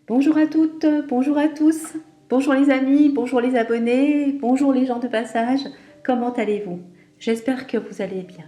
Bonjour à toutes, bonjour à tous, bonjour les amis, bonjour les abonnés, bonjour les gens de passage, comment allez-vous? J'espère que vous allez bien.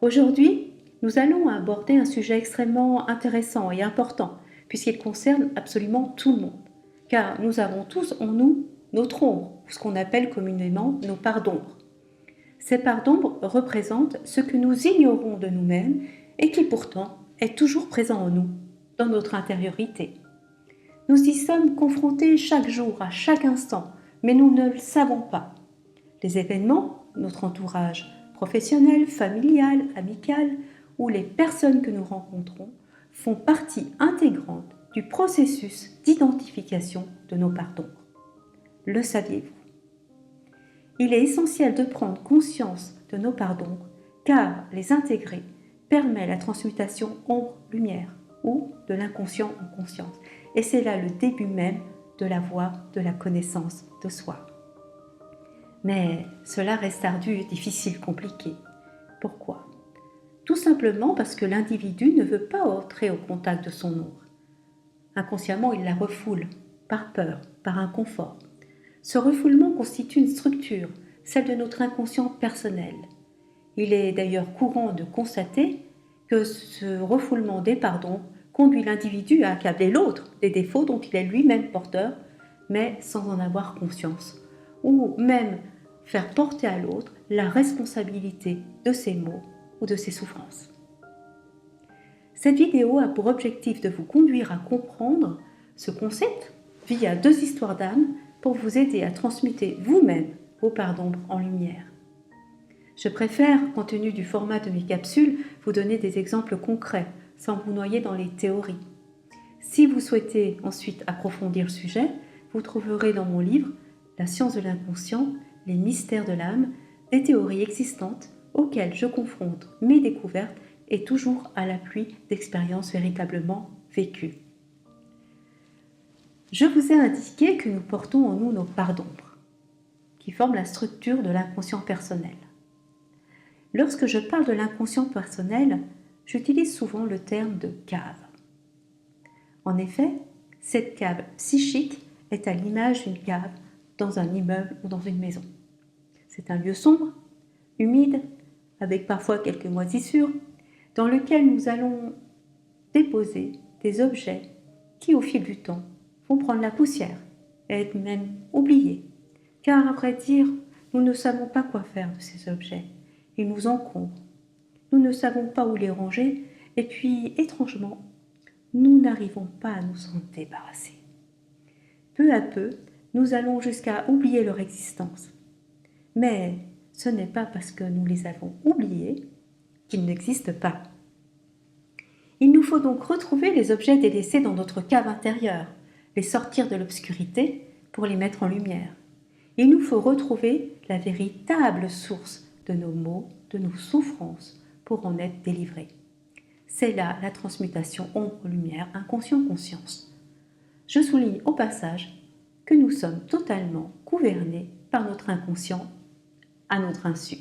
Aujourd'hui, nous allons aborder un sujet extrêmement intéressant et important, puisqu'il concerne absolument tout le monde. Car nous avons tous en nous notre ombre, ou ce qu'on appelle communément nos parts d'ombre. Ces parts d'ombre représentent ce que nous ignorons de nous-mêmes et qui pourtant est toujours présent en nous, dans notre intériorité. Nous y sommes confrontés chaque jour, à chaque instant, mais nous ne le savons pas. Les événements, notre entourage professionnel, familial, amical, ou les personnes que nous rencontrons font partie intégrante du processus d'identification de nos parts d'ombre. Le saviez-vous? Il est essentiel de prendre conscience de nos parts d'ombre, car les intégrer permet la transmutation ombre-lumière, ou de l'inconscient en conscience. Et c'est là le début même de la voie de la connaissance de soi. Mais cela reste ardu, difficile, compliqué. Pourquoi? Tout simplement parce que l'individu ne veut pas entrer au contact de son ombre. Inconsciemment, il la refoule, par peur, par inconfort. Ce refoulement constitue une structure, celle de notre inconscient personnel. Il est d'ailleurs courant de constater que ce refoulement des parts d'ombre conduit l'individu à accabler l'autre des défauts dont il est lui-même porteur, mais sans en avoir conscience, ou même faire porter à l'autre la responsabilité de ses maux ou de ses souffrances. Cette vidéo a pour objectif de vous conduire à comprendre ce concept via 2 histoires d'âme pour vous aider à transmuter vous-même vos parts d'ombre en lumière. Je préfère, compte tenu du format de mes capsules, vous donner des exemples concrets, sans vous noyer dans les théories. Si vous souhaitez ensuite approfondir le sujet, vous trouverez dans mon livre « La science de l'inconscient, les mystères de l'âme » des théories existantes auxquelles je confronte mes découvertes et toujours à l'appui d'expériences véritablement vécues. Je vous ai indiqué que nous portons en nous nos parts d'ombre, qui forment la structure de l'inconscient personnel. Lorsque je parle de l'inconscient personnel, j'utilise souvent le terme de cave. En effet, cette cave psychique est à l'image d'une cave dans un immeuble ou dans une maison. C'est un lieu sombre, humide, avec parfois quelques moisissures, dans lequel nous allons déposer des objets qui, au fil du temps, vont prendre la poussière et être même oubliés. Car, à vrai dire, nous ne savons pas quoi faire de ces objets. Ils nous encombrent. Nous ne savons pas où les ranger et puis, étrangement, nous n'arrivons pas à nous en débarrasser. Peu à peu, nous allons jusqu'à oublier leur existence. Mais ce n'est pas parce que nous les avons oubliés qu'ils n'existent pas. Il nous faut donc retrouver les objets délaissés dans notre cave intérieure, les sortir de l'obscurité pour les mettre en lumière. Il nous faut retrouver la véritable source de nos maux, de nos souffrances, pour en être délivrés. C'est là la transmutation ombre-lumière, inconscient-conscience. Je souligne au passage que nous sommes totalement gouvernés par notre inconscient à notre insu.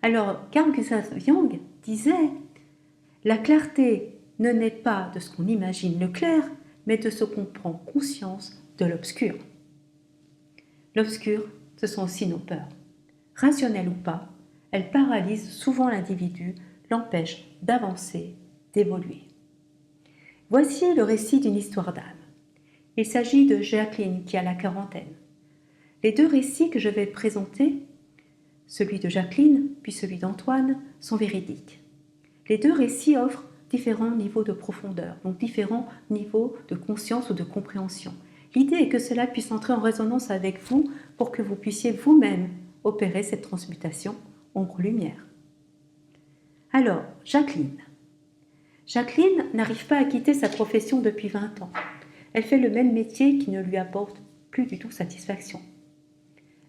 Alors, Carl Gustav Jung disait « La clarté ne naît pas de ce qu'on imagine le clair, mais de ce qu'on prend conscience de l'obscur. » L'obscur, ce sont aussi nos peurs. Rationnelles ou pas, elles paralysent souvent l'individu, l'empêchent d'avancer, d'évoluer. Voici le récit d'une histoire d'âme. Il s'agit de Jacqueline qui a la quarantaine. Les 2 récits que je vais présenter, celui de Jacqueline puis celui d'Antoine, sont véridiques. Les 2 récits offrent différents niveaux de profondeur, donc différents niveaux de conscience ou de compréhension. L'idée est que cela puisse entrer en résonance avec vous pour que vous puissiez vous-même opérer cette transmutation ombre-lumière. Alors, Jacqueline. Jacqueline n'arrive pas à quitter sa profession depuis 20 ans. Elle fait le même métier qui ne lui apporte plus du tout satisfaction.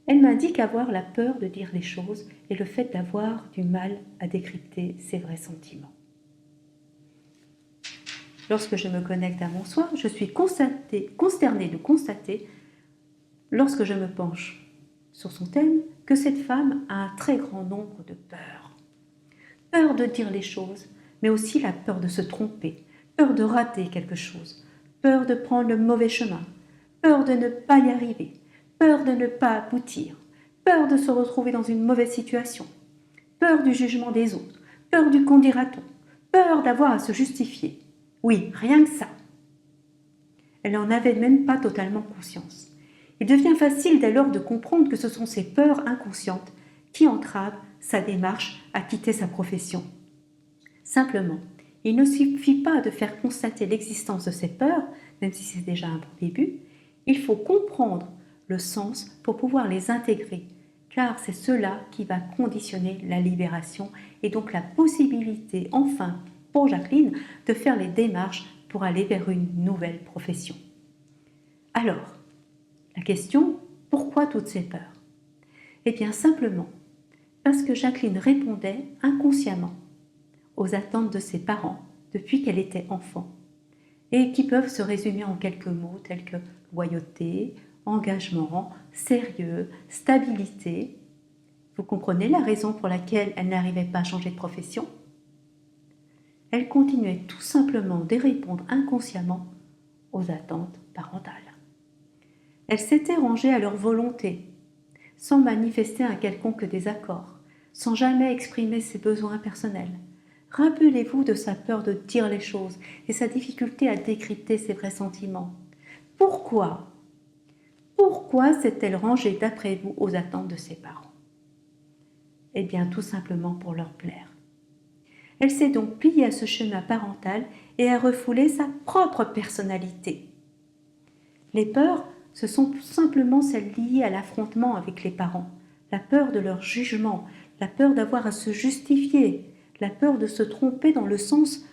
Elle m'indique avoir la peur de dire les choses et le fait d'avoir du mal à décrypter ses vrais sentiments. Lorsque je me connecte à mon soi, je suis consternée de constater, lorsque je me penche sur son thème, que cette femme a un très grand nombre de peurs. Peur de dire les choses, mais aussi la peur de se tromper, peur de rater quelque chose, peur de prendre le mauvais chemin, peur de ne pas y arriver, peur de ne pas aboutir, peur de se retrouver dans une mauvaise situation, peur du jugement des autres, peur du qu'en dira-t-on, peur d'avoir à se justifier. Oui, rien que ça. Elle n'en avait même pas totalement conscience. Il devient facile dès lors de comprendre que ce sont ces peurs inconscientes qui entravent sa démarche à quitter sa profession. Simplement, il ne suffit pas de faire constater l'existence de ces peurs, même si c'est déjà un bon début, il faut comprendre le sens pour pouvoir les intégrer, car c'est cela qui va conditionner la libération et donc la possibilité, enfin, pour Jacqueline, de faire les démarches pour aller vers une nouvelle profession. Alors, la question, pourquoi toutes ces peurs? Eh bien, simplement, parce que Jacqueline répondait inconsciemment aux attentes de ses parents depuis qu'elle était enfant, et qui peuvent se résumer en quelques mots tels que loyauté, engagement, sérieux, stabilité. Vous comprenez la raison pour laquelle elle n'arrivait pas à changer de profession? Elle continuait tout simplement de répondre inconsciemment aux attentes parentales. Elle s'était rangée à leur volonté, sans manifester un quelconque désaccord, sans jamais exprimer ses besoins personnels. Rappelez-vous de sa peur de dire les choses et sa difficulté à décrypter ses vrais sentiments. Pourquoi s'est-elle rangée d'après vous aux attentes de ses parents? Eh bien, tout simplement pour leur plaire. Elle s'est donc pliée à ce schéma parental et a refoulé sa propre personnalité. Les peurs, ce sont simplement celles liées à l'affrontement avec les parents, la peur de leur jugement, la peur d'avoir à se justifier, la peur de se tromper dans le sens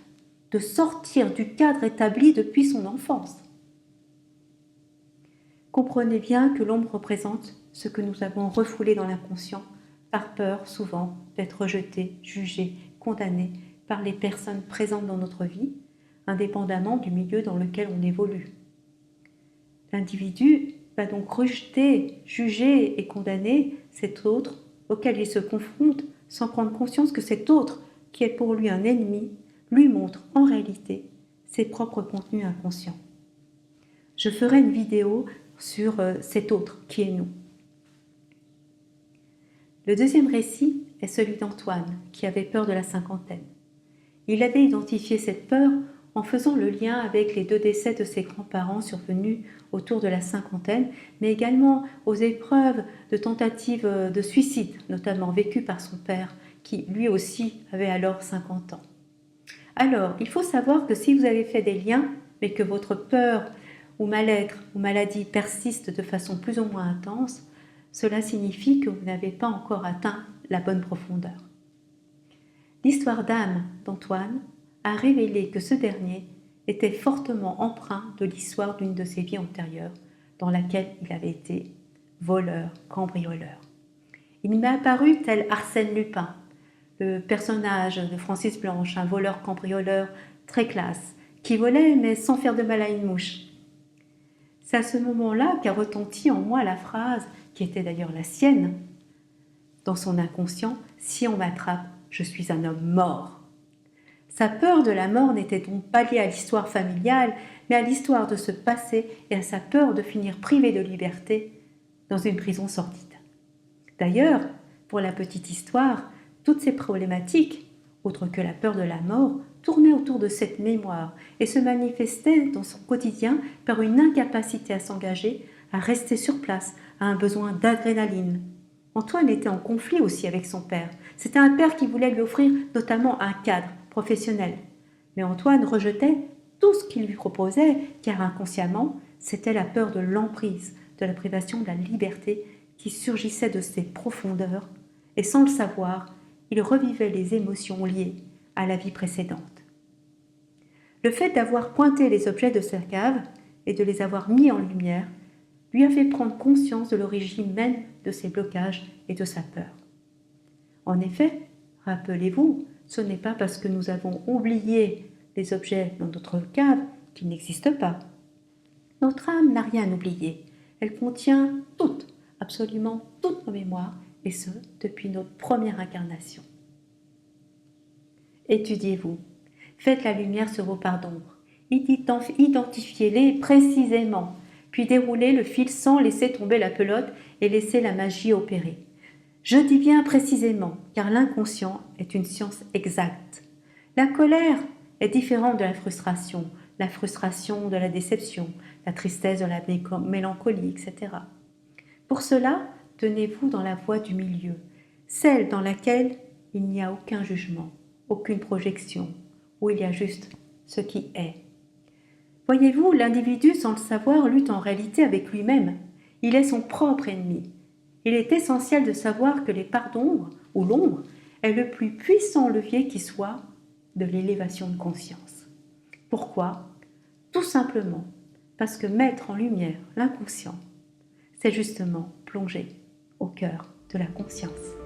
de sortir du cadre établi depuis son enfance. Comprenez bien que l'ombre représente ce que nous avons refoulé dans l'inconscient, par peur souvent d'être rejeté, jugé, condamné par les personnes présentes dans notre vie, indépendamment du milieu dans lequel on évolue. L'individu va donc rejeter, juger et condamner cet autre auquel il se confronte sans prendre conscience que cet autre, qui est pour lui un ennemi, lui montre en réalité ses propres contenus inconscients. Je ferai une vidéo sur cet autre qui est nous. Le deuxième récit est celui d'Antoine, qui avait peur de la cinquantaine. Il avait identifié cette peur en faisant le lien avec les 2 décès de ses grands-parents survenus autour de la cinquantaine, mais également aux épreuves de tentatives de suicide, notamment vécues par son père, qui lui aussi avait alors 50 ans. Alors, il faut savoir que si vous avez fait des liens, mais que votre peur ou mal-être ou maladie persiste de façon plus ou moins intense, cela signifie que vous n'avez pas encore atteint la bonne profondeur. L'histoire d'âme d'Antoine a révélé que ce dernier était fortement empreint de l'histoire d'une de ses vies antérieures, dans laquelle il avait été voleur, cambrioleur. Il m'est apparu tel Arsène Lupin, le personnage de Francis Blanche, un voleur cambrioleur très classe, qui volait mais sans faire de mal à une mouche. C'est à ce moment-là qu'a retenti en moi la phrase, qui était d'ailleurs la sienne, dans son inconscient, « Si on m'attrape, je suis un homme mort ». Sa peur de la mort n'était donc pas liée à l'histoire familiale, mais à l'histoire de ce passé et à sa peur de finir privé de liberté dans une prison sordide. D'ailleurs, pour la petite histoire, toutes ces problématiques, autres que la peur de la mort, tournaient autour de cette mémoire et se manifestaient dans son quotidien par une incapacité à s'engager, à rester sur place, à un besoin d'adrénaline. Antoine était en conflit aussi avec son père. C'était un père qui voulait lui offrir notamment un cadre professionnel. Mais Antoine rejetait tout ce qu'il lui proposait, car inconsciemment, c'était la peur de l'emprise, de la privation de la liberté qui surgissait de ses profondeurs, et sans le savoir, il revivait les émotions liées à la vie précédente. Le fait d'avoir pointé les objets de sa cave et de les avoir mis en lumière lui a fait prendre conscience de l'origine même de ses blocages et de sa peur. En effet, rappelez-vous, ce n'est pas parce que nous avons oublié les objets dans notre cave qu'ils n'existent pas. Notre âme n'a rien oublié. Elle contient toutes, absolument toutes nos mémoires, et ce, depuis notre première incarnation. Étudiez-vous. Faites la lumière sur vos parts d'ombre. Identifiez-les précisément, puis déroulez le fil sans laisser tomber la pelote et laisser la magie opérer. Je dis bien précisément, car l'inconscient est une science exacte. La colère est différente de la frustration de la déception, la tristesse de la mélancolie, etc. Pour cela, tenez-vous dans la voie du milieu, celle dans laquelle il n'y a aucun jugement, aucune projection, où il y a juste ce qui est. Voyez-vous, l'individu, sans le savoir, lutte en réalité avec lui-même. Il est son propre ennemi. Il est essentiel de savoir que les parts d'ombre, ou l'ombre, est le plus puissant levier qui soit de l'élévation de conscience. Pourquoi ? Tout simplement parce que mettre en lumière l'inconscient, c'est justement plonger au cœur de la conscience.